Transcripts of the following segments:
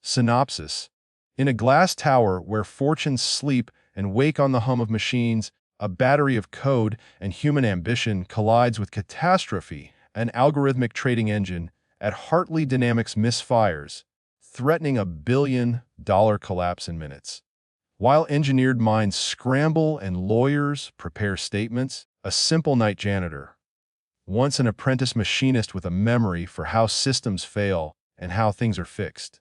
Synopsis. In a glass tower where fortunes sleep and wake on the hum of machines, a battery of code and human ambition collides with catastrophe. An algorithmic trading engine at Hartley Dynamics misfires, threatening $1 billion collapse in minutes. While engineered minds scramble and lawyers prepare statements, a simple night janitor, once an apprentice machinist with a memory for how systems fail and how things are fixed,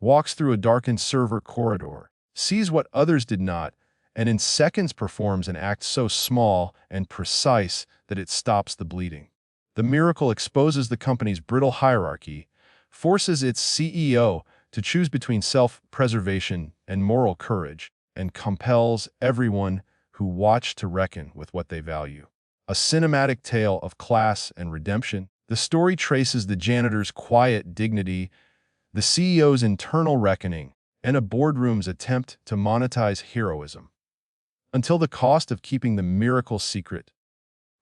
walks through a darkened server corridor, sees what others did not, and in seconds performs an act so small and precise that it stops the bleeding. The miracle exposes the company's brittle hierarchy, forces its CEO to choose between self-preservation and moral courage, and compels everyone who watch to reckon with what they value. A cinematic tale of class and redemption, the story traces the janitor's quiet dignity, the CEO's internal reckoning, and a boardroom's attempt to monetize heroism, until the cost of keeping the miracle secret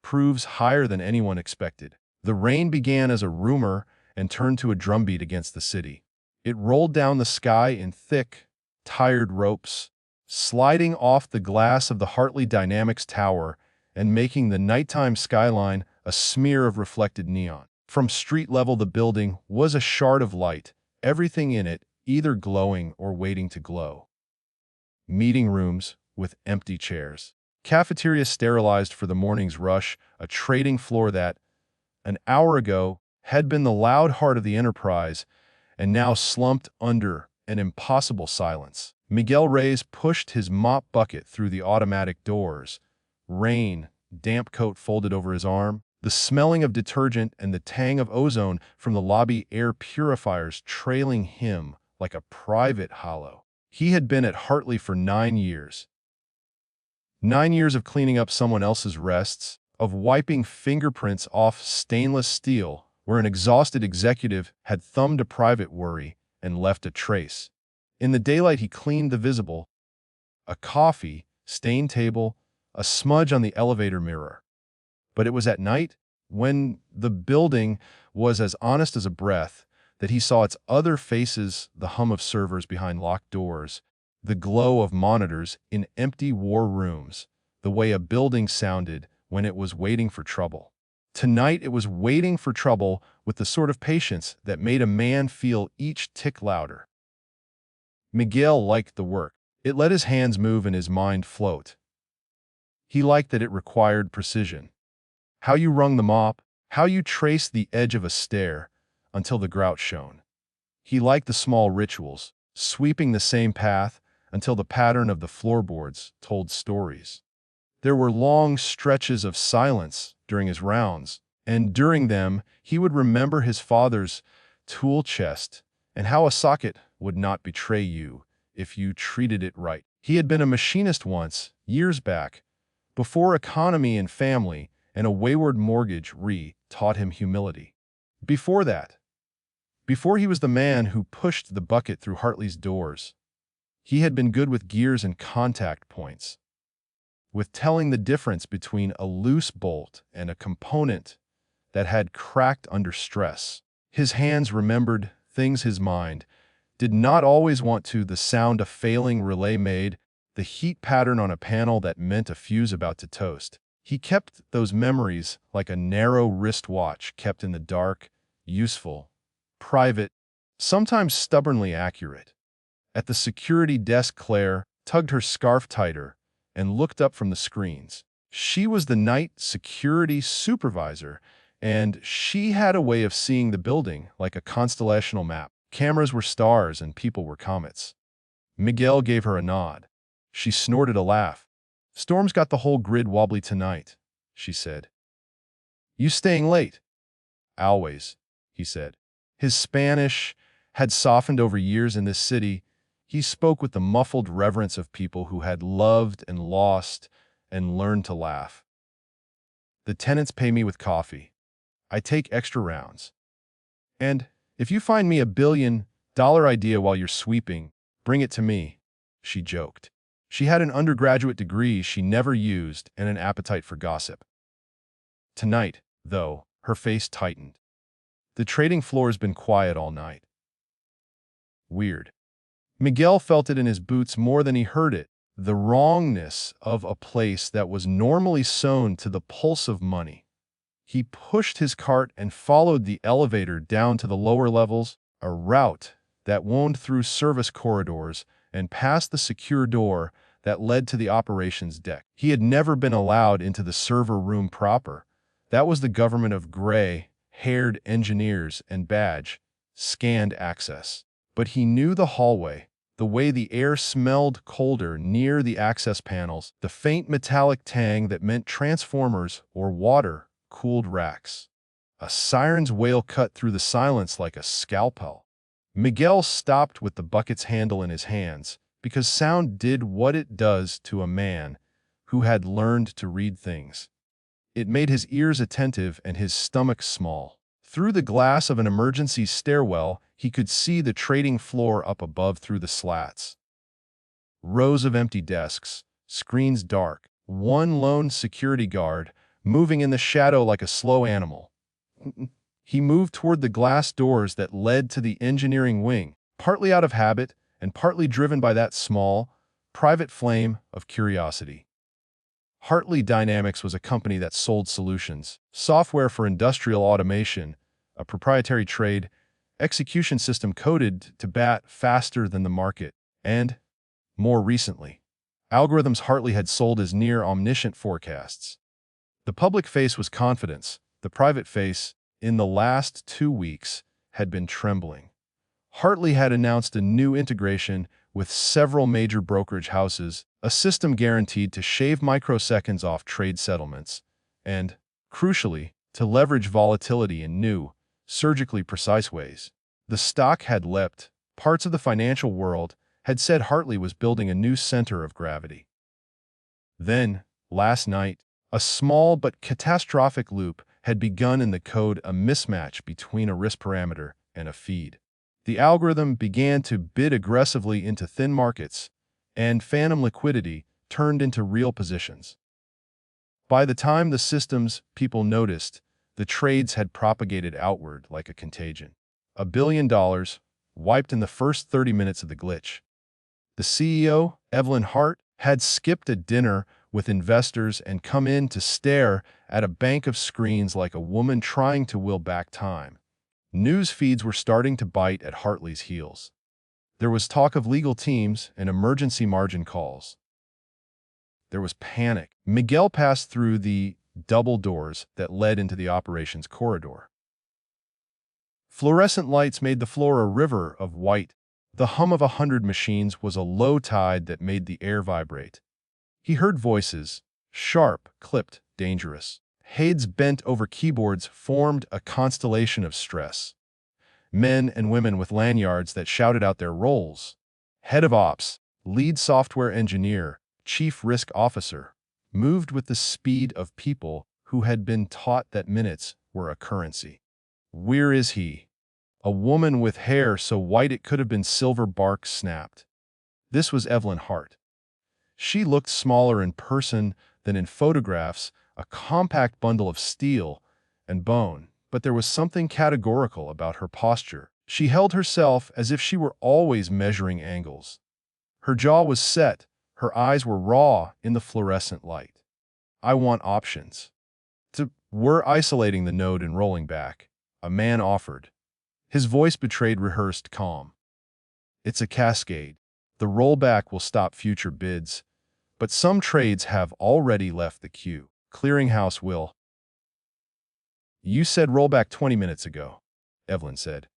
proves higher than anyone expected. The rain began as a rumor and turned to a drumbeat against the city. It rolled down the sky in thick, tired ropes, sliding off the glass of the Hartley Dynamics tower and making the nighttime skyline a smear of reflected neon. From street level, the building was a shard of light, everything in it either glowing or waiting to glow. Meeting rooms with empty chairs. Cafeteria sterilized for the morning's rush, a trading floor that, an hour ago, had been the loud heart of the enterprise and now slumped under an impossible silence. Miguel Reyes pushed his mop bucket through the automatic doors. Rain, damp coat folded over his arm, the smelling of detergent and the tang of ozone from the lobby air purifiers trailing him like a private hollow. He had been at Hartley for 9 years. 9 years of cleaning up someone else's rests, of wiping fingerprints off stainless steel where an exhausted executive had thumbed a private worry and left a trace. In the daylight, he cleaned the visible: a coffee, stained table, a smudge on the elevator mirror. But it was at night, when the building was as honest as a breath, that he saw its other faces: the hum of servers behind locked doors, the glow of monitors in empty war rooms, the way a building sounded when it was waiting for trouble. Tonight it was waiting for trouble with the sort of patience that made a man feel each tick louder. Miguel liked the work. It let his hands move and his mind float. He liked that it required precision. How you wrung the mop, how you traced the edge of a stair until the grout shone. He liked the small rituals, sweeping the same path until the pattern of the floorboards told stories. There were long stretches of silence during his rounds, and during them he would remember his father's tool chest and how a socket would not betray you if you treated it right. He had been a machinist once, years back, before economy and family and a wayward mortgage taught him humility. Before that, before he was the man who pushed the bucket through Hartley's doors, he had been good with gears and contact points, with telling the difference between a loose bolt and a component that had cracked under stress. His hands remembered things his mind did not always want to: the sound a failing relay made, the heat pattern on a panel that meant a fuse about to toast. He kept those memories like a narrow wristwatch kept in the dark, useful, private, sometimes stubbornly accurate. At the security desk, Claire tugged her scarf tighter and looked up from the screens. She was the night security supervisor, and she had a way of seeing the building like a constellational map. Cameras were stars and people were comets. Miguel gave her a nod. She snorted a laugh. "Storm's got the whole grid wobbly tonight," she said. "You staying late?" "Always," he said. His Spanish had softened over years in this city. He spoke with the muffled reverence of people who had loved and lost and learned to laugh. "The tenants pay me with coffee. I take extra rounds. And if you find me $1 billion idea while you're sweeping, bring it to me," she joked. She had an undergraduate degree she never used and an appetite for gossip. Tonight, though, her face tightened. "The trading floor's been quiet all night." Weird. Miguel felt it in his boots more than he heard it. The wrongness of a place that was normally sewn to the pulse of money. He pushed his cart and followed the elevator down to the lower levels, a route that wound through service corridors and past the secure door that led to the operations deck. He had never been allowed into the server room proper. That was the government of gray-haired engineers and badge-scanned access. But he knew the hallway, the way the air smelled colder near the access panels, the faint metallic tang that meant transformers or water-cooled racks. A siren's wail cut through the silence like a scalpel. Miguel stopped with the bucket's handle in his hands, because sound did what it does to a man who had learned to read things. It made his ears attentive and his stomach small. Through the glass of an emergency stairwell, he could see the trading floor up above through the slats. Rows of empty desks, screens dark, one lone security guard moving in the shadow like a slow animal. He moved toward the glass doors that led to the engineering wing, partly out of habit and partly driven by that small, private flame of curiosity. Hartley Dynamics was a company that sold solutions, software for industrial automation, a proprietary trade, execution system coded to bat faster than the market, and, more recently, algorithms Hartley had sold as near-omniscient forecasts. The public face was confidence. The private face, in the last 2 weeks, had been trembling. Hartley had announced a new integration with several major brokerage houses, a system guaranteed to shave microseconds off trade settlements, and, crucially, to leverage volatility in new, surgically precise ways. The stock had leapt. Parts of the financial world had said Hartley was building a new center of gravity. Then, last night, a small but catastrophic loop had begun in the code, a mismatch between a risk parameter and a feed. The algorithm began to bid aggressively into thin markets, and phantom liquidity turned into real positions. By the time the system's people noticed, the trades had propagated outward like a contagion. $1 billion wiped in the first 30 minutes of the glitch. The CEO, Evelyn Hart, had skipped a dinner with investors and come in to stare at a bank of screens like a woman trying to will back time. News feeds were starting to bite at Hartley's heels. There was talk of legal teams and emergency margin calls. There was panic. Miguel passed through the double doors that led into the operations corridor. Fluorescent lights made the floor a river of white. The hum of 100 machines was a low tide that made the air vibrate. He heard voices, sharp, clipped, dangerous. Heads bent over keyboards formed a constellation of stress. Men and women with lanyards that shouted out their roles. Head of Ops, lead software engineer, chief risk officer, moved with the speed of people who had been taught that minutes were a currency. Where is he? A woman with hair so white it could have been silver bark snapped. This was Evelyn Hart. She looked smaller in person than in photographs, a compact bundle of steel and bone, but there was something categorical about her posture. She held herself as if she were always measuring angles. Her jaw was set, her eyes were raw in the fluorescent light. I want options. We're isolating the node and rolling back, a man offered. His voice betrayed rehearsed calm. It's a cascade. The rollback will stop future bids, but some trades have already left the queue. Clearinghouse will. You said rollback 20 minutes ago, Evelyn said.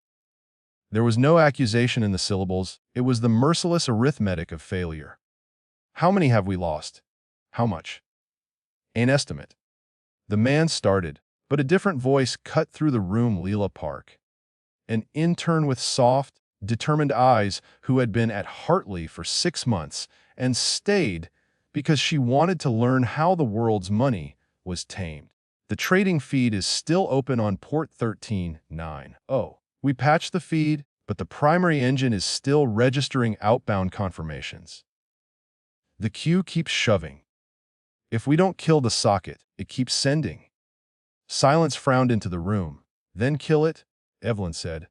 There was no accusation in the syllables. It was the merciless arithmetic of failure. How many have we lost? How much? An estimate. The man started, but a different voice cut through the room. Leela Park. An intern with soft, determined eyes who had been at Hartley for 6 months and stayed because she wanted to learn how the world's money was tamed. The trading feed is still open on port 13.9. Oh, we patched the feed, but the primary engine is still registering outbound confirmations. The queue keeps shoving. If we don't kill the socket, it keeps sending. Silence frowned into the room. Then kill it, Evelyn said.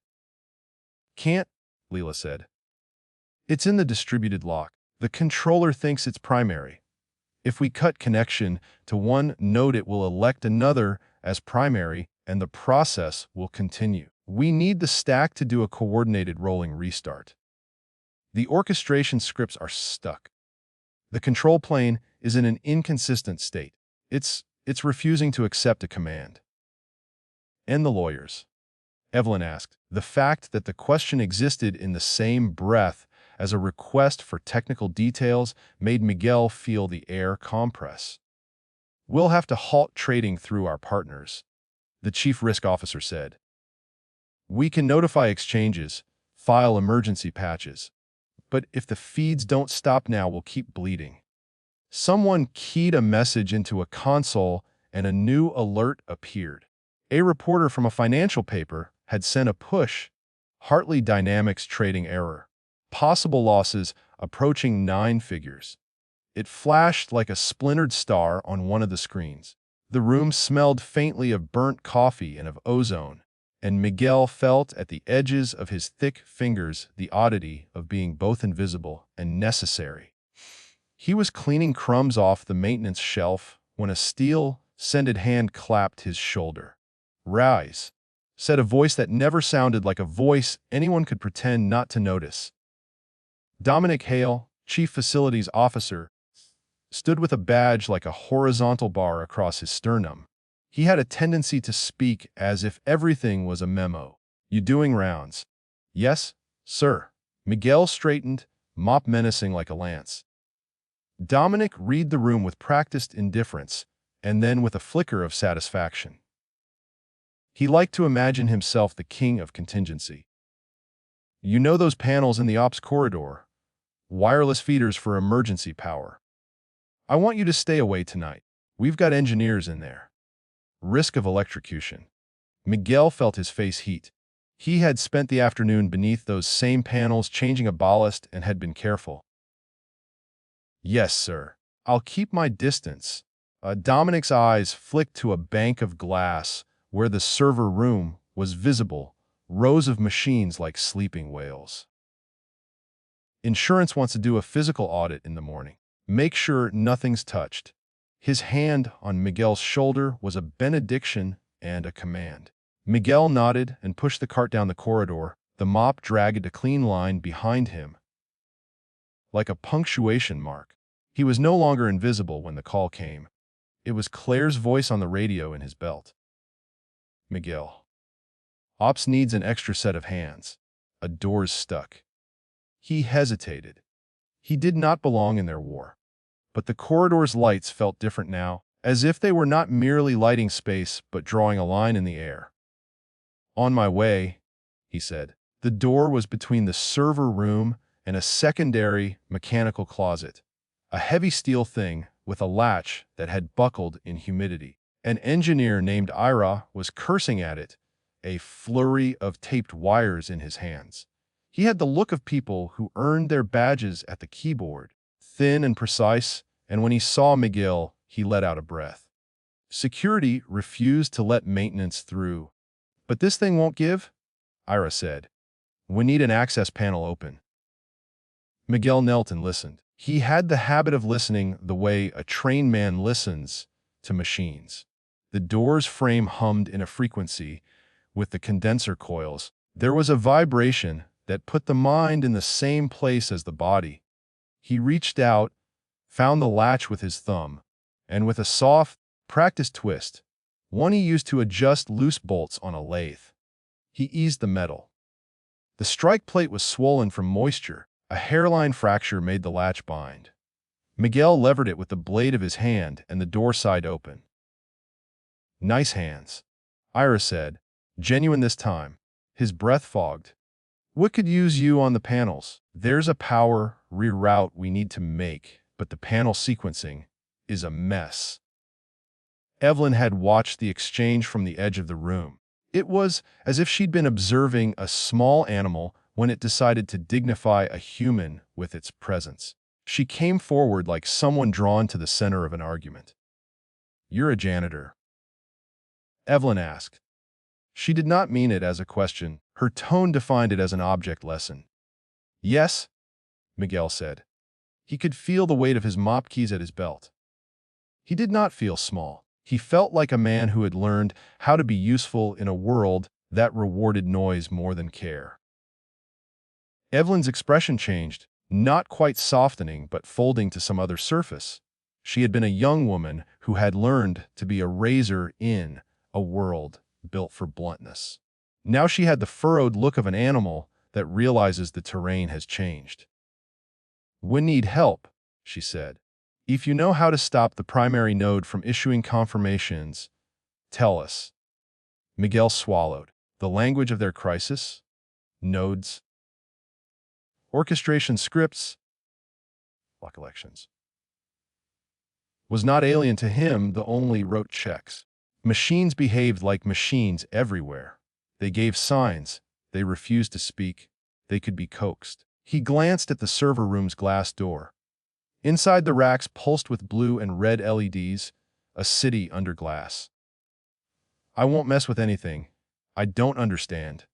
Can't. Leela said. It's in the distributed lock. The controller thinks it's primary. If we cut connection to one node, it will elect another as primary, and the process will continue. We need the stack to do a coordinated rolling restart. The orchestration scripts are stuck. The control plane is in an inconsistent state. It's refusing to accept a command. And the lawyers? Evelyn asked. The fact that the question existed in the same breath as a request for technical details made Miguel feel the air compress. We'll have to halt trading through our partners, the chief risk officer said. We can notify exchanges, file emergency patches, but if the feeds don't stop now, we'll keep bleeding. Someone keyed a message into a console and a new alert appeared. A reporter from a financial paper had sent a push. Hartley Dynamics trading error. Possible losses approaching 9 figures. It flashed like a splintered star on one of the screens. The room smelled faintly of burnt coffee and of ozone, and Miguel felt at the edges of his thick fingers the oddity of being both invisible and necessary. He was cleaning crumbs off the maintenance shelf when a steel-scented hand clapped his shoulder. "Rise," said a voice that never sounded like a voice anyone could pretend not to notice. Dominic Hale, Chief Facilities Officer, stood with a badge like a horizontal bar across his sternum. He had a tendency to speak as if everything was a memo. "You doing rounds?" "Yes, sir." Miguel straightened, mop menacing like a lance. Dominic read the room with practiced indifference, and then with a flicker of satisfaction. He liked to imagine himself the king of contingency. "You know those panels in the ops corridor? Wireless feeders for emergency power. I want you to stay away tonight. We've got engineers in there. Risk of electrocution." Miguel felt his face heat. He had spent the afternoon beneath those same panels changing a ballast and had been careful. "Yes, sir. I'll keep my distance." Dominic's eyes flicked to a bank of glass where the server room was visible, rows of machines like sleeping whales. "Insurance wants to do a physical audit in the morning. Make sure nothing's touched." His hand on Miguel's shoulder was a benediction and a command. Miguel nodded and pushed the cart down the corridor. The mop dragged a clean line behind him, like a punctuation mark. He was no longer invisible when the call came. It was Claire's voice on the radio in his belt. "Miguel. Ops needs an extra set of hands. A door's stuck." He hesitated. He did not belong in their war. But the corridor's lights felt different now, as if they were not merely lighting space but drawing a line in the air. "On my way," he said. The door was between the server room and a secondary mechanical closet, a heavy steel thing with a latch that had buckled in humidity. An engineer named Ira was cursing at it, a flurry of taped wires in his hands. He had the look of people who earned their badges at the keyboard, thin and precise, and when he saw Miguel, he let out a breath. Security refused to let maintenance through. "But this thing won't give," Ira said. "We need an access panel open." Miguel knelt and listened. He had the habit of listening the way a trained man listens to machines. The door's frame hummed in a frequency with the condenser coils. There was a vibration that put the mind in the same place as the body. He reached out, found the latch with his thumb, and with a soft, practiced twist, one he used to adjust loose bolts on a lathe, he eased the metal. The strike plate was swollen from moisture. A hairline fracture made the latch bind. Miguel levered it with the blade of his hand, and the door side open. "Nice hands," Ira said, genuine this time. His breath fogged. "We could use you on the panels. There's a power reroute we need to make, but the panel sequencing is a mess." Evelyn had watched the exchange from the edge of the room. It was as if she'd been observing a small animal when it decided to dignify a human with its presence. She came forward like someone drawn to the center of an argument. "You're a janitor?" Evelyn asked. She did not mean it as a question. Her tone defined it as an object lesson. Yes, Miguel said. He could feel the weight of his mop keys at his belt. He did not feel small. He felt like a man who had learned how to be useful in a world that rewarded noise more than care. Evelyn's expression changed, not quite softening but folding to some other surface. She had been a young woman who had learned to be a razor in a world built for bluntness. Now she had the furrowed look of an animal that realizes the terrain has changed. "We need help," she said. "If you know how to stop the primary node from issuing confirmations, tell us." Miguel swallowed. The language of their crisis? Nodes? Orchestration scripts? Block elections. Was not alien to him, the only wrote checks. Machines behaved like machines everywhere. They gave signs. They refused to speak. They could be coaxed. He glanced at the server room's glass door. Inside the racks pulsed with blue and red LEDs, a city under glass. "I won't mess with anything. I don't understand,"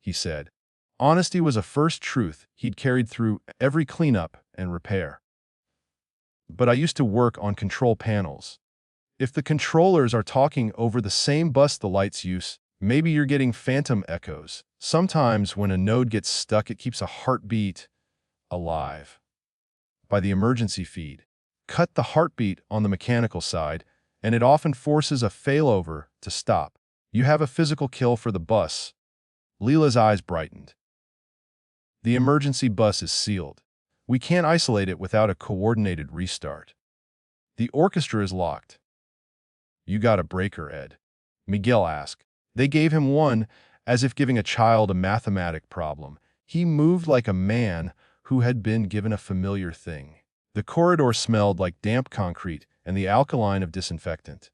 he said. Honesty was a first truth he'd carried through every cleanup and repair. "But I used to work on control panels. If the controllers are talking over the same bus the lights use, maybe you're getting phantom echoes. Sometimes when a node gets stuck, it keeps a heartbeat alive by the emergency feed. Cut the heartbeat on the mechanical side, and it often forces a failover to stop. You have a physical kill for the bus." Leela's eyes brightened. "The emergency bus is sealed. We can't isolate it without a coordinated restart. The orchestra is locked." "You got a breaker, Ed?" Miguel asked. They gave him one, as if giving a child a mathematic problem. He moved like a man who had been given a familiar thing. The corridor smelled like damp concrete and the alkaline of disinfectant.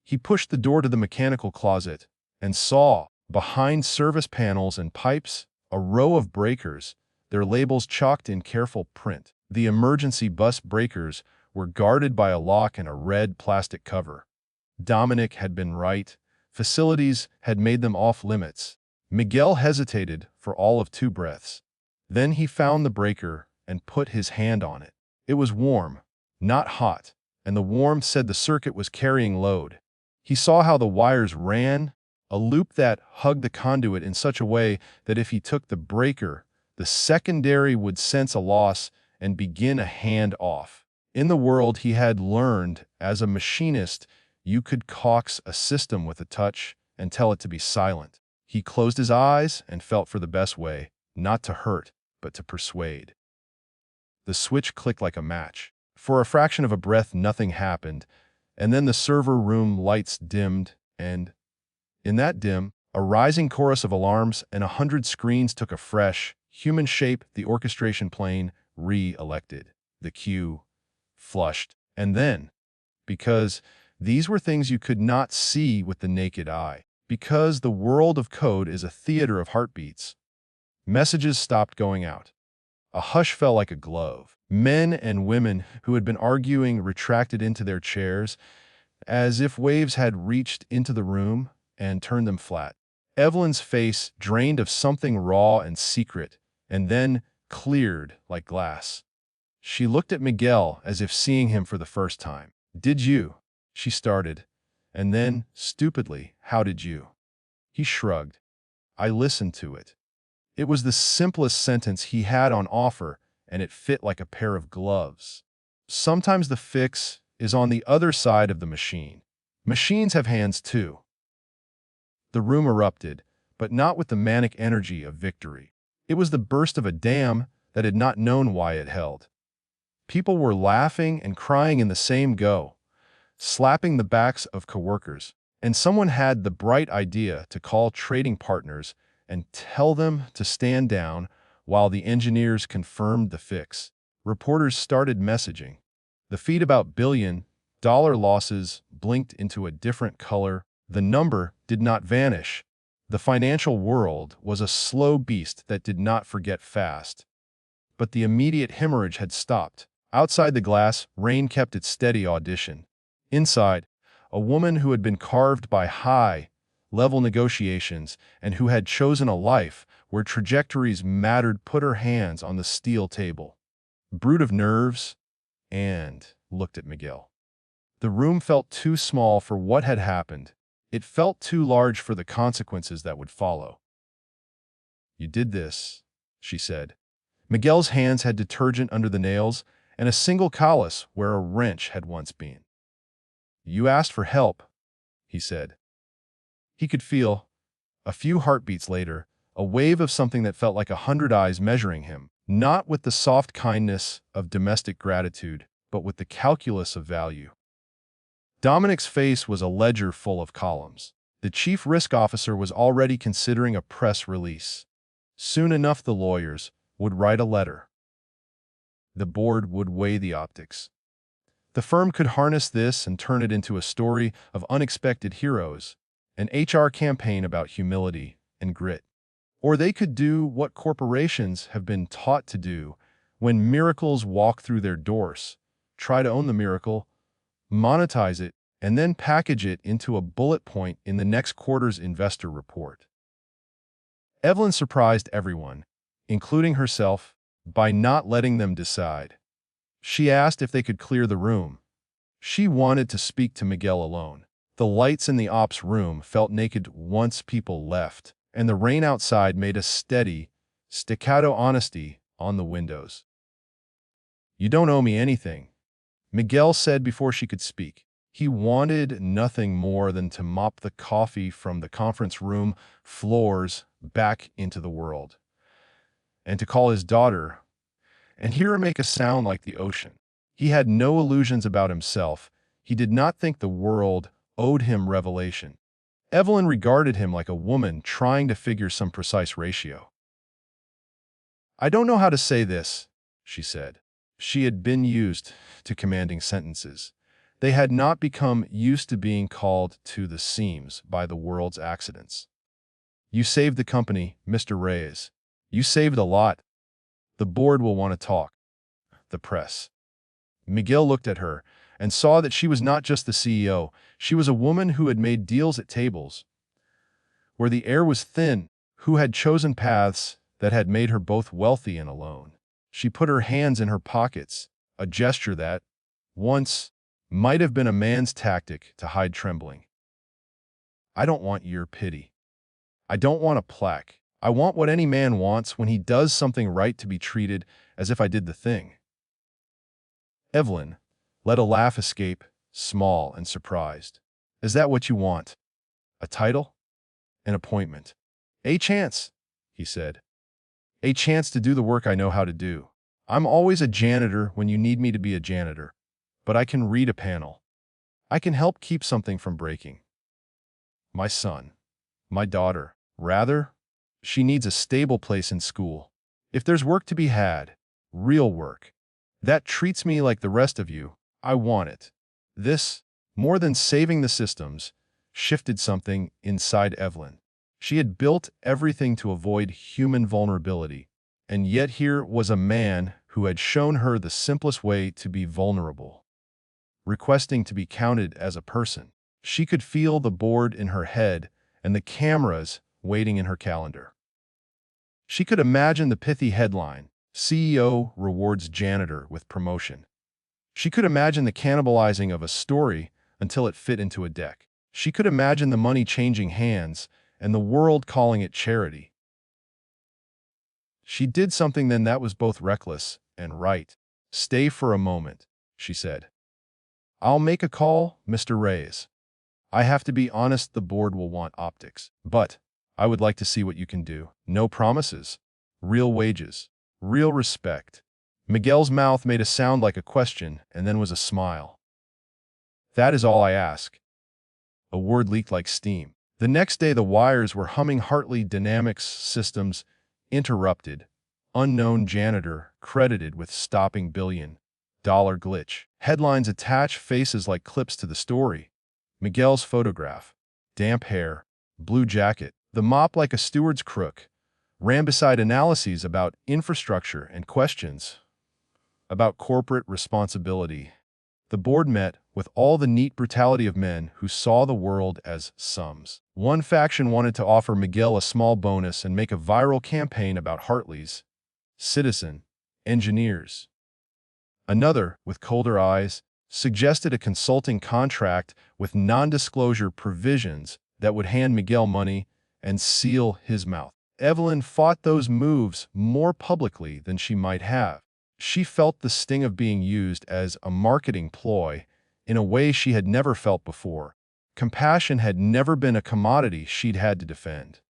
He pushed the door to the mechanical closet and saw, behind service panels and pipes, a row of breakers, their labels chalked in careful print. The emergency bus breakers were guarded by a lock and a red plastic cover. Dominic had been right. Facilities had made them off-limits. Miguel hesitated for all of 2 breaths. Then he found the breaker and put his hand on it. It was warm, not hot, and the warmth said the circuit was carrying load. He saw how the wires ran, a loop that hugged the conduit in such a way that if he took the breaker, the secondary would sense a loss and begin a hand-off. In the world he had learned as a machinist, you could coax a system with a touch and tell it to be silent. He closed his eyes and felt for the best way, not to hurt, but to persuade. The switch clicked like a match. For a fraction of a breath, nothing happened, and then the server room lights dimmed, and in that dim, a rising chorus of alarms and 100 screens took a fresh, human shape. The orchestration plane re-elected. The queue flushed. And then, because these were things you could not see with the naked eye, because the world of code is a theater of heartbeats, messages stopped going out. A hush fell like a glove. Men and women who had been arguing retracted into their chairs, as if waves had reached into the room and turned them flat. Evelyn's face drained of something raw and secret, and then cleared like glass. She looked at Miguel as if seeing him for the first time. "Did you?" she started, and then, stupidly, "How did you?" He shrugged. "I listened to it." It was the simplest sentence he had on offer, and it fit like a pair of gloves. Sometimes the fix is on the other side of the machine. Machines have hands too. The room erupted, but not with the manic energy of victory. It was the burst of a dam that had not known why it held. People were laughing and crying in the same go, slapping the backs of coworkers, and someone had the bright idea to call trading partners and tell them to stand down while the engineers confirmed the fix. Reporters started messaging. The feed about billion-dollar losses blinked into a different color. The number did not vanish. The financial world was a slow beast that did not forget fast. But the immediate hemorrhage had stopped. Outside the glass, rain kept its steady audition. Inside, a woman who had been carved by high, level negotiations, and who had chosen a life where trajectories mattered put her hands on the steel table. Brute of nerves, and looked at Miguel. The room felt too small for what had happened. It felt too large for the consequences that would follow. "You did this," she said. Miguel's hands had detergent under the nails and a single callus where a wrench had once been. "You asked for help," he said. He could feel, a few heartbeats later, a wave of something that felt like 100 eyes measuring him, not with the soft kindness of domestic gratitude, but with the calculus of value. Dominic's face was a ledger full of columns. The chief risk officer was already considering a press release. Soon enough the lawyers would write a letter. The board would weigh the optics. The firm could harness this and turn it into a story of unexpected heroes, an HR campaign about humility and grit. Or they could do what corporations have been taught to do when miracles walk through their doors: try to own the miracle, monetize it, and then package it into a bullet point in the next quarter's investor report. Evelyn surprised everyone, including herself, by not letting them decide. She asked if they could clear the room. She wanted to speak to Miguel alone. The lights in the ops room felt naked once people left, and the rain outside made a steady, staccato honesty on the windows. "You don't owe me anything," Miguel said before she could speak. He wanted nothing more than to mop the coffee from the conference room floors back into the world, and to call his daughter and hear her make a sound like the ocean. He had no illusions about himself. He did not think the world owed him revelation. Evelyn regarded him like a woman trying to figure some precise ratio. "I don't know how to say this," she said. She had been used to commanding sentences. They had not become used to being called to the seams by the world's accidents. "You saved the company, Mr. Reyes. You saved a lot. The board will want to talk." The press. Miguel looked at her and saw that she was not just the CEO. She was a woman who had made deals at tables where the air was thin, who had chosen paths that had made her both wealthy and alone. She put her hands in her pockets, a gesture that, once, might have been a man's tactic to hide trembling. "I don't want your pity. I don't want a plaque. I want what any man wants when he does something right, to be treated as if I did the thing." Evelyn let a laugh escape, small and surprised. "Is that what you want? A title? An appointment?" "A chance," he said. "A chance to do the work I know how to do. I'm always a janitor when you need me to be a janitor. But I can read a panel. I can help keep something from breaking. My son, my daughter, rather, she needs a stable place in school. If there's work to be had, real work, that treats me like the rest of you, I want it." This, more than saving the systems, shifted something inside Evelyn. She had built everything to avoid human vulnerability, and yet here was a man who had shown her the simplest way to be vulnerable. Requesting to be counted as a person. She could feel the board in her head and the cameras waiting in her calendar. She could imagine the pithy headline, "CEO rewards janitor with promotion." She could imagine the cannibalizing of a story until it fit into a deck. She could imagine the money changing hands and the world calling it charity. She did something then that was both reckless and right. "Stay for a moment," she said. "I'll make a call, Mr. Reyes. I have to be honest, the board will want optics. But I would like to see what you can do. No promises. Real wages. Real respect." Miguel's mouth made a sound like a question and then was a smile. "That is all I ask." A word leaked like steam. The next day the wires were humming. Hartley Dynamics Systems interrupted. Unknown janitor credited with stopping $1 billion glitch. Headlines attach faces like clips to the story. Miguel's photograph. Damp hair. Blue jacket. The mop like a steward's crook. Ran beside analyses about infrastructure and questions about corporate responsibility. The board met with all the neat brutality of men who saw the world as sums. One faction wanted to offer Miguel a small bonus and make a viral campaign about Hartley's citizen engineers. Another, with colder eyes, suggested a consulting contract with non-disclosure provisions that would hand Miguel money and seal his mouth. Evelyn fought those moves more publicly than she might have. She felt the sting of being used as a marketing ploy in a way she had never felt before. Compassion had never been a commodity she'd had to defend.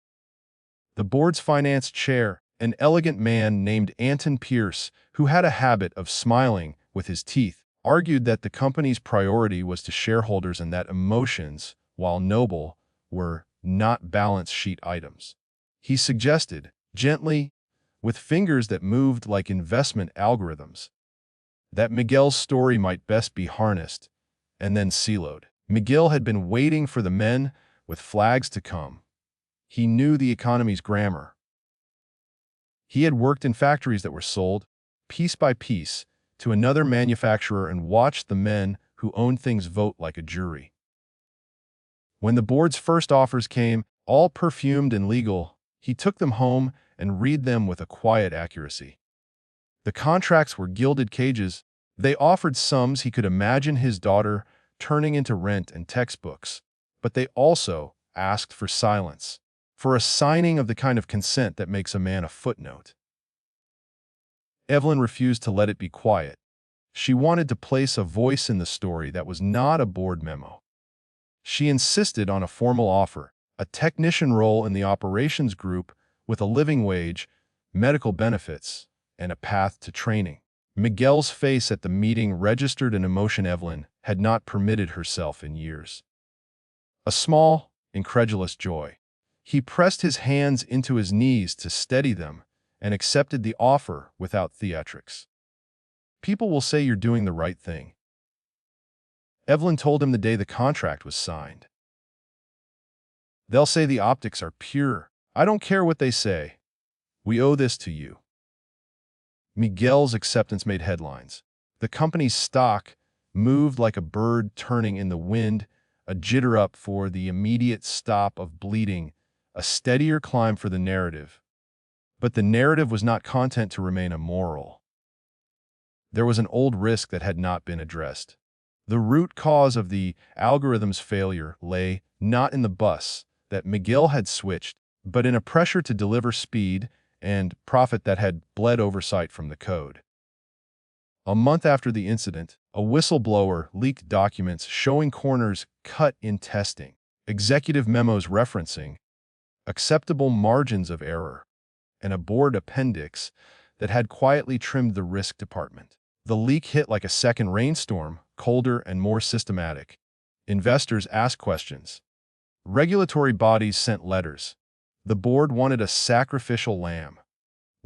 The board's finance chair, an elegant man named Anton Pierce, who had a habit of smiling with his teeth, argued that the company's priority was to shareholders and that emotions, while noble, were not balance sheet items. He suggested, gently, with fingers that moved like investment algorithms, that Miguel's story might best be harnessed and then siloed. Miguel had been waiting for the men with flags to come. He knew the economy's grammar. He had worked in factories that were sold, piece by piece, to another manufacturer and watched the men who owned things vote like a jury. When the board's first offers came, all perfumed and legal, he took them home and read them with a quiet accuracy. The contracts were gilded cages. They offered sums he could imagine his daughter turning into rent and textbooks, but they also asked for silence, for a signing of the kind of consent that makes a man a footnote. Evelyn refused to let it be quiet. She wanted to place a voice in the story that was not a board memo. She insisted on a formal offer, a technician role in the operations group with a living wage, medical benefits, and a path to training. Miguel's face at the meeting registered an emotion Evelyn had not permitted herself in years. A small, incredulous joy. He pressed his hands into his knees to steady them and accepted the offer without theatrics. People will say you're doing the right thing. Evelyn told him the day the contract was signed. They'll say the optics are pure. I don't care what they say. We owe this to you. Miguel's acceptance made headlines. The company's stock moved like a bird turning in the wind, a jitter up for the immediate stop of bleeding, a steadier climb for the narrative. But the narrative was not content to remain immoral. There was an old risk that had not been addressed. The root cause of the algorithm's failure lay not in the bus that Miguel had switched, but in a pressure to deliver speed and profit that had bled oversight from the code. A month after the incident, a whistleblower leaked documents showing corners cut in testing, executive memos referencing acceptable margins of error, and a board appendix that had quietly trimmed the risk department. The leak hit like a second rainstorm, colder and more systematic. Investors asked questions. Regulatory bodies sent letters. The board wanted a sacrificial lamb.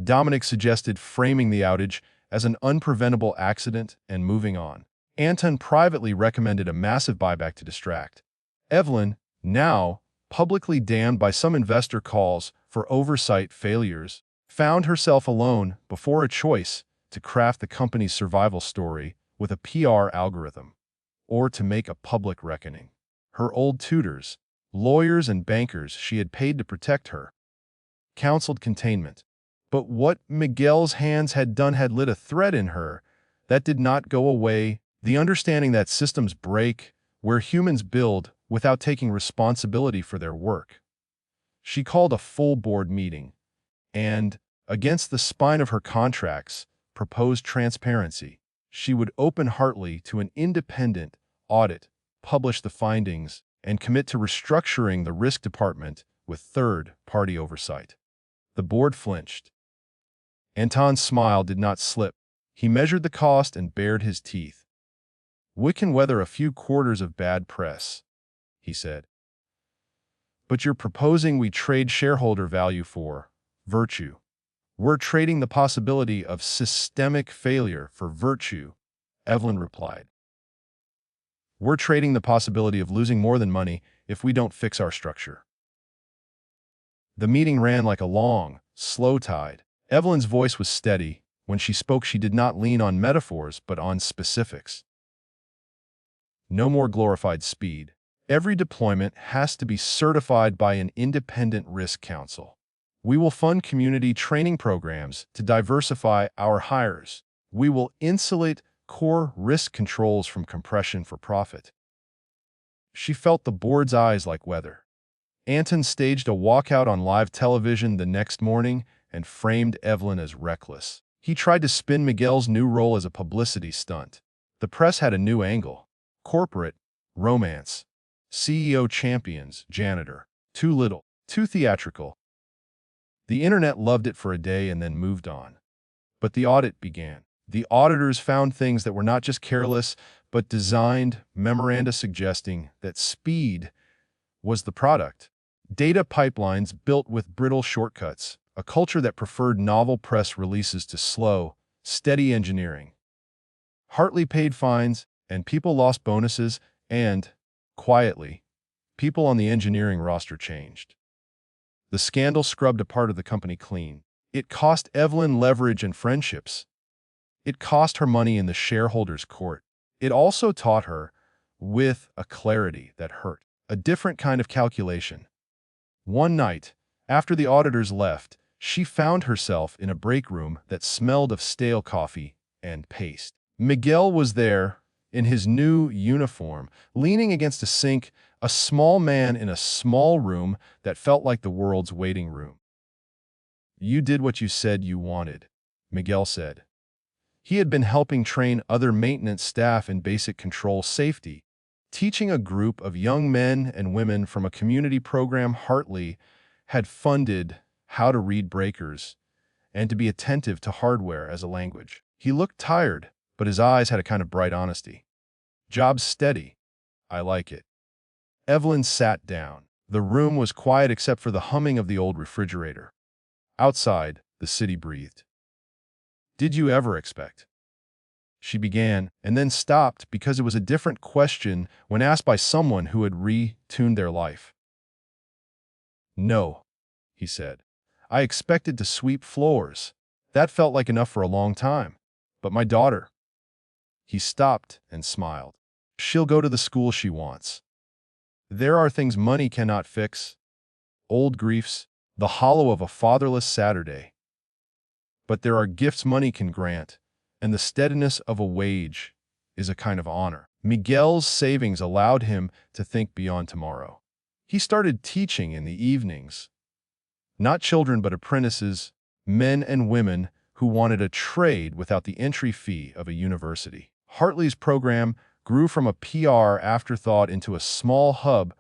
Dominic suggested framing the outage as an unpreventable accident and moving on. Anton privately recommended a massive buyback to distract. Evelyn, now publicly damned by some investor calls for oversight failures, found herself alone before a choice to craft the company's survival story with a PR algorithm, or to make a public reckoning. Her old tutors, lawyers and bankers she had paid to protect her, counseled containment. But what Miguel's hands had done had lit a thread in her that did not go away, the understanding that systems break where humans build without taking responsibility for their work. She called a full board meeting and, against the spine of her contracts, proposed transparency. She would open Hartley to an independent audit, publish the findings, and commit to restructuring the risk department with third-party oversight. The board flinched. Anton's smile did not slip. He measured the cost and bared his teeth. "We can weather a few quarters of bad press," he said. "But you're proposing we trade shareholder value for virtue." "We're trading the possibility of systemic failure for virtue," Evelyn replied. "We're trading the possibility of losing more than money if we don't fix our structure." The meeting ran like a long, slow tide. Evelyn's voice was steady. When she spoke, she did not lean on metaphors, but on specifics. No more glorified speed. Every deployment has to be certified by an independent risk council. We will fund community training programs to diversify our hires. We will insulate core risk controls from compression for profit. She felt the board's eyes like weather. Anton staged a walkout on live television the next morning and framed Evelyn as reckless. He tried to spin Miguel's new role as a publicity stunt. The press had a new angle. Corporate, romance, CEO champions, janitor. Too little, too theatrical. The internet loved it for a day and then moved on. But the audit began. The auditors found things that were not just careless, but designed, memoranda suggesting that speed was the product. Data pipelines built with brittle shortcuts, a culture that preferred novel press releases to slow, steady engineering. Hartley paid fines, and people lost bonuses, and, quietly, people on the engineering roster changed. The scandal scrubbed a part of the company clean. It cost Evelyn leverage and friendships. It cost her money in the shareholders' court. It also taught her, with a clarity that hurt, a different kind of calculation. One night, after the auditors left, she found herself in a break room that smelled of stale coffee and paste. Miguel was there, in his new uniform, leaning against a sink, a small man in a small room that felt like the world's waiting room. "You did what you said you wanted," Miguel said. He had been helping train other maintenance staff in basic control safety, teaching a group of young men and women from a community program Hartley had funded how to read breakers and to be attentive to hardware as a language. He looked tired, but his eyes had a kind of bright honesty. "Job's steady. I like it." Evelyn sat down. The room was quiet except for the humming of the old refrigerator. Outside, the city breathed. "Did you ever expect?" She began, and then stopped because it was a different question when asked by someone who had retuned their life. "No," he said. "I expected to sweep floors. That felt like enough for a long time. But my daughter—" He stopped and smiled. "She'll go to the school she wants. There are things money cannot fix. Old griefs, the hollow of a fatherless Saturday. But there are gifts money can grant, and the steadiness of a wage is a kind of honor." Miguel's savings allowed him to think beyond tomorrow. He started teaching in the evenings. Not children but apprentices, men and women who wanted a trade without the entry fee of a university. Hartley's program grew from a PR afterthought into a small hub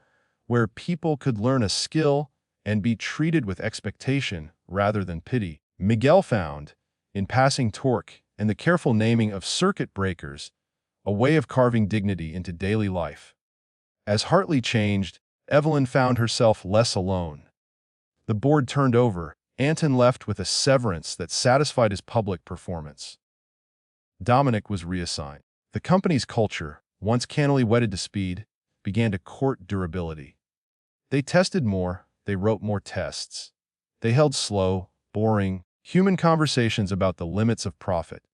where people could learn a skill and be treated with expectation rather than pity. Miguel found, in passing torque and the careful naming of circuit breakers, a way of carving dignity into daily life. As Hartley changed, Evelyn found herself less alone. The board turned over. Anton left with a severance that satisfied his public performance. Dominic was reassigned. The company's culture, once cannily wedded to speed, began to court durability. They tested more, they wrote more tests. They held slow, boring, human conversations about the limits of profit.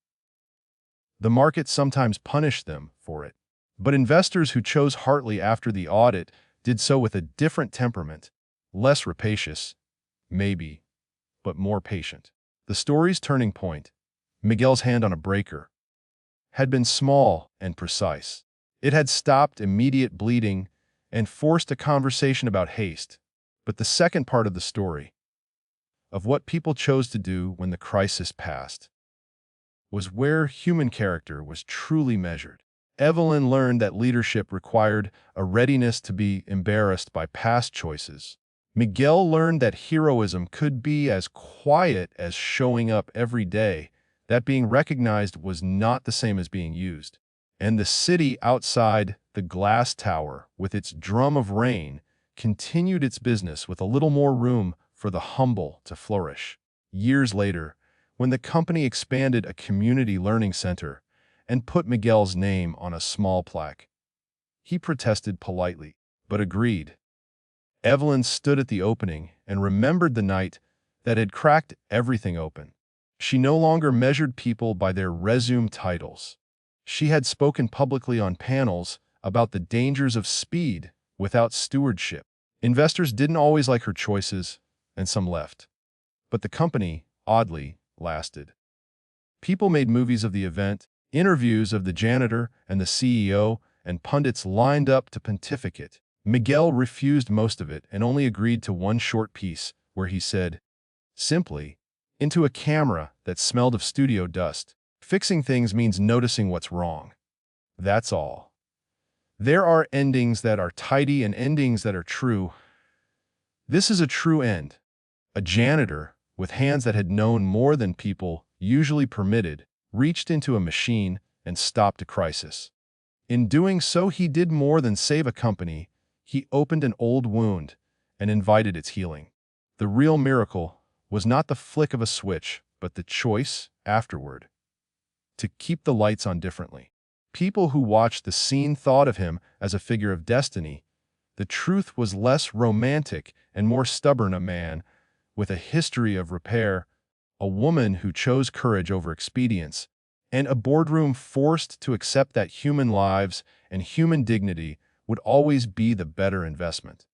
The market sometimes punished them for it. But investors who chose Hartley after the audit did so with a different temperament, less rapacious, maybe, but more patient. The story's turning point, Miguel's hand on a breaker, had been small and precise. It had stopped immediate bleeding and forced a conversation about haste. But the second part of the story, of what people chose to do when the crisis passed, was where human character was truly measured. Evelyn learned that leadership required a readiness to be embarrassed by past choices. Miguel learned that heroism could be as quiet as showing up every day, that being recognized was not the same as being used. And the city outside the glass tower, with its drum of rain, continued its business with a little more room for the humble to flourish. Years later, when the company expanded a community learning center and put Miguel's name on a small plaque, he protested politely, but agreed. Evelyn stood at the opening and remembered the night that had cracked everything open. She no longer measured people by their resume titles. She had spoken publicly on panels about the dangers of speed without stewardship. Investors didn't always like her choices, and some left. But the company, oddly, lasted. People made movies of the event, interviews of the janitor and the CEO, and pundits lined up to pontificate. Miguel refused most of it and only agreed to one short piece, where he said, simply, into a camera that smelled of studio dust, "Fixing things means noticing what's wrong. That's all. There are endings that are tidy and endings that are true. This is a true end." A janitor, with hands that had known more than people usually permitted, reached into a machine and stopped a crisis. In doing so, he did more than save a company. He opened an old wound and invited its healing. The real miracle was not the flick of a switch, but the choice, afterward, to keep the lights on differently. People who watched the scene thought of him as a figure of destiny. The truth was less romantic and more stubborn, a man with a history of repair, a woman who chose courage over expedience, and a boardroom forced to accept that human lives and human dignity would always be the better investment.